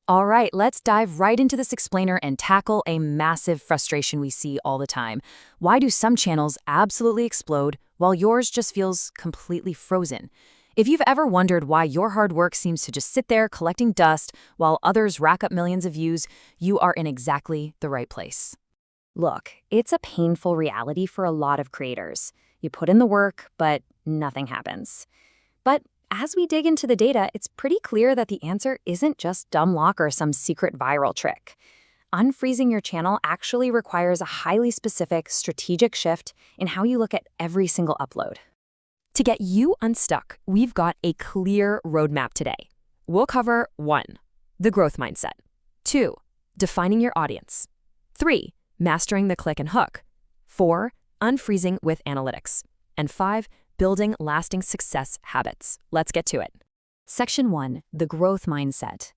All right, let's dive right into this explainer and tackle a massive frustration we see all the time. Why do some channels absolutely explode while yours just feels completely frozen? If you've ever wondered why your hard work seems to just sit there collecting dust while others rack up millions of views, you are in exactly the right place. Look, it's a painful reality for a lot of creators. You put in the work, but nothing happens. But as we dig into the data, it's pretty clear that the answer isn't just dumb luck or some secret viral trick. Unfreezing your channel actually requires a highly specific, strategic shift in how you look at every single upload. To get you unstuck, we've got a clear roadmap today. We'll cover 1. The growth mindset. 2. Defining your audience. 3. Mastering the click and hook. 4. Unfreezing with analytics. And 5. Building lasting success habits. Let's get to it. Section 1. The growth mindset.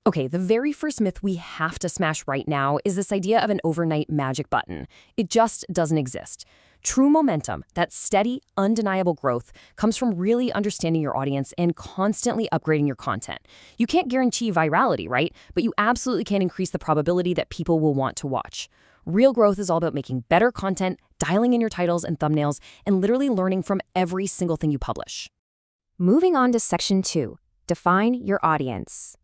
Okay, the very first myth we have to smash right now is this idea of an overnight magic button. It just doesn't exist. True momentum, that steady, undeniable growth, comes from really understanding your audience and constantly upgrading your content. You can't guarantee virality, right? But you absolutely can increase the probability that people will want to watch. Real growth is all about making better content, dialing in your titles and thumbnails, and literally learning from every single thing you publish. Moving on to Section 2. Define your audience.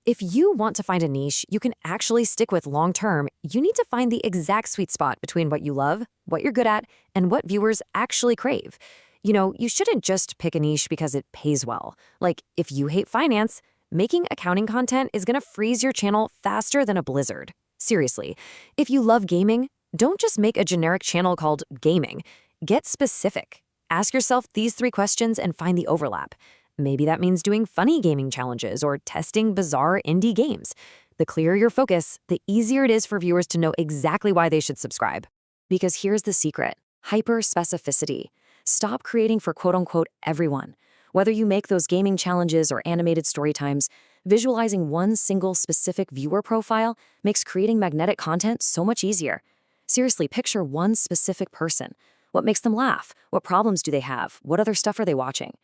If you want to find a niche you can actually stick with long-term, you need to find the exact sweet spot between what you love, what you're good at, and what viewers actually crave. You shouldn't just pick a niche because it pays well. Like, if you hate finance, making accounting content is going to freeze your channel faster than a blizzard. Seriously, if you love gaming, don't just make a generic channel called gaming. Get specific. Ask yourself these 3 questions and find the overlap. Maybe that means doing funny gaming challenges or testing bizarre indie games. The clearer your focus, the easier it is for viewers to know exactly why they should subscribe. Because here's the secret: hyper-specificity. Stop creating for quote-unquote everyone. Whether you make those gaming challenges or animated story times, visualizing one single specific viewer profile makes creating magnetic content so much easier. Seriously, picture one specific person. What makes them laugh? What problems do they have? What other stuff are they watching?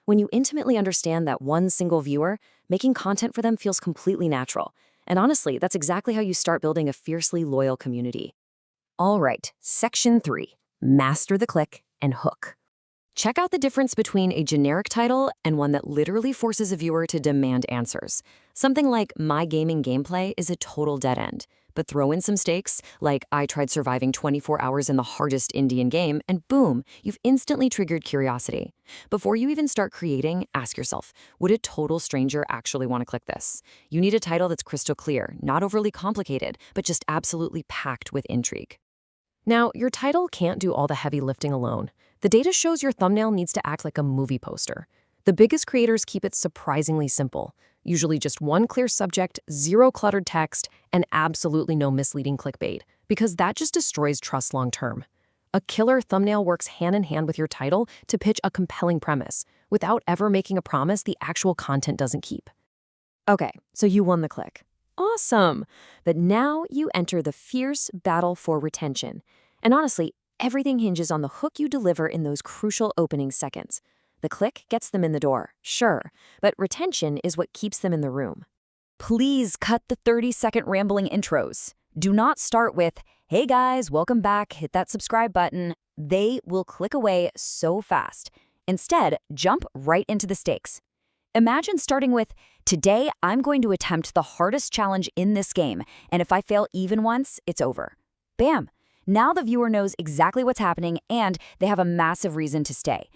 When you intimately understand that one single viewer, making content for them feels completely natural. And honestly, that's exactly how you start building a fiercely loyal community. All right, Section 3. Master the click and hook. Check out the difference between a generic title and one that literally forces a viewer to demand answers. Something like My Gaming Gameplay is a total dead end. But throw in some stakes, like I tried surviving 24 hours in the hardest Indian game, and boom, you've instantly triggered curiosity. Before you even start creating, ask yourself, would a total stranger actually want to click this? You need a title that's crystal clear, not overly complicated, but just absolutely packed with intrigue. Now, your title can't do all the heavy lifting alone. The data shows your thumbnail needs to act like a movie poster. The biggest creators keep it surprisingly simple. Usually just one clear subject, 0 cluttered text, and absolutely no misleading clickbait, because that just destroys trust long-term. A killer thumbnail works hand-in-hand with your title to pitch a compelling premise, without ever making a promise the actual content doesn't keep. Okay, so you won the click. Awesome! But now you enter the fierce battle for retention. And honestly, everything hinges on the hook you deliver in those crucial opening seconds. The click gets them in the door, sure, but retention is what keeps them in the room. Please cut the 30-second rambling intros. Do not start with, hey guys, welcome back, hit that subscribe button. They will click away so fast. Instead, jump right into the stakes. Imagine starting with, today I'm going to attempt the hardest challenge in this game, and if I fail even once, it's over. Bam! Now the viewer knows exactly what's happening and they have a massive reason to stay.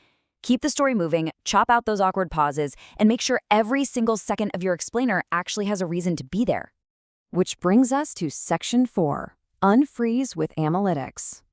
Keep the story moving, chop out those awkward pauses, and make sure every single second of your explainer actually has a reason to be there. Which brings us to Section 4, Unfreeze with Analytics.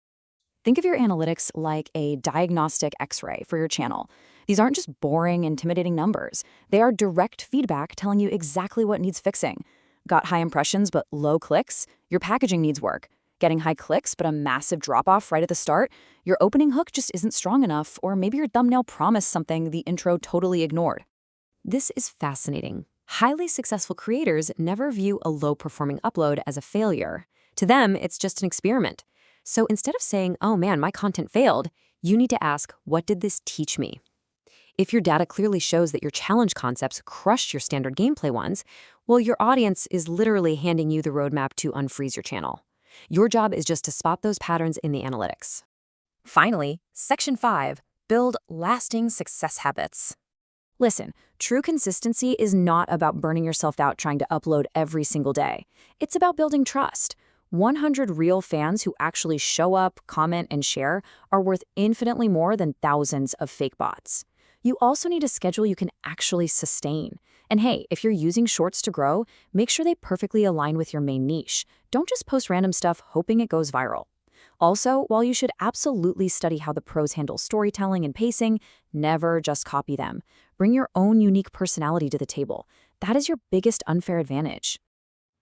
Think of your analytics like a diagnostic X-ray for your channel. These aren't just boring, intimidating numbers. They are direct feedback telling you exactly what needs fixing. Got high impressions but low clicks? Your packaging needs work. Getting high clicks but a massive drop-off right at the start? Your opening hook just isn't strong enough, or maybe your thumbnail promised something the intro totally ignored. This is fascinating. Highly successful creators never view a low-performing upload as a failure. To them, it's just an experiment. So instead of saying, oh man, my content failed, you need to ask, what did this teach me? If your data clearly shows that your challenge concepts crushed your standard gameplay ones, Well, your audience is literally handing you the roadmap to unfreeze your channel. Your job is just to spot those patterns in the analytics. Finally, Section 5, build lasting success habits. Listen, true consistency is not about burning yourself out trying to upload every single day. It's about building trust. 100 real fans who actually show up, comment, and share are worth infinitely more than thousands of fake bots. You also need a schedule you can actually sustain. And hey, if you're using shorts to grow, make sure they perfectly align with your main niche. Don't just post random stuff hoping it goes viral. Also, while you should absolutely study how the pros handle storytelling and pacing, never just copy them. Bring your own unique personality to the table. That is your biggest unfair advantage.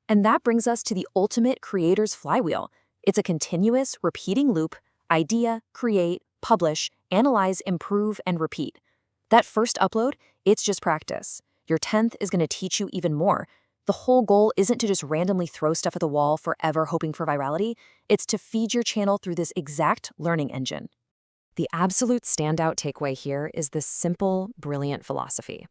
And that brings us to the ultimate creator's flywheel. It's a continuous, repeating loop: idea, create, publish, analyze, improve, and repeat. That first upload, it's just practice. Your 10th is going to teach you even more. The whole goal isn't to just randomly throw stuff at the wall forever hoping for virality. It's to feed your channel through this exact learning engine. The absolute standout takeaway here is this simple, brilliant philosophy.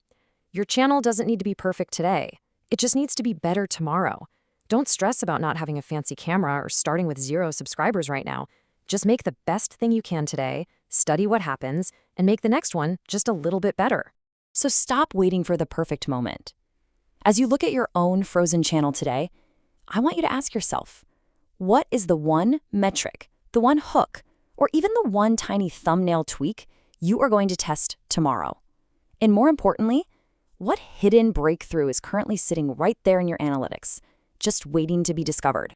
Your channel doesn't need to be perfect today. It just needs to be better tomorrow. Don't stress about not having a fancy camera or starting with 0 subscribers right now. Just make the best thing you can today, study what happens, and make the next one just a little bit better. So stop waiting for the perfect moment. As you look at your own frozen channel today, I want you to ask yourself, what is the one metric, the one hook, or even the one tiny thumbnail tweak you are going to test tomorrow? And more importantly, what hidden breakthrough is currently sitting right there in your analytics, just waiting to be discovered?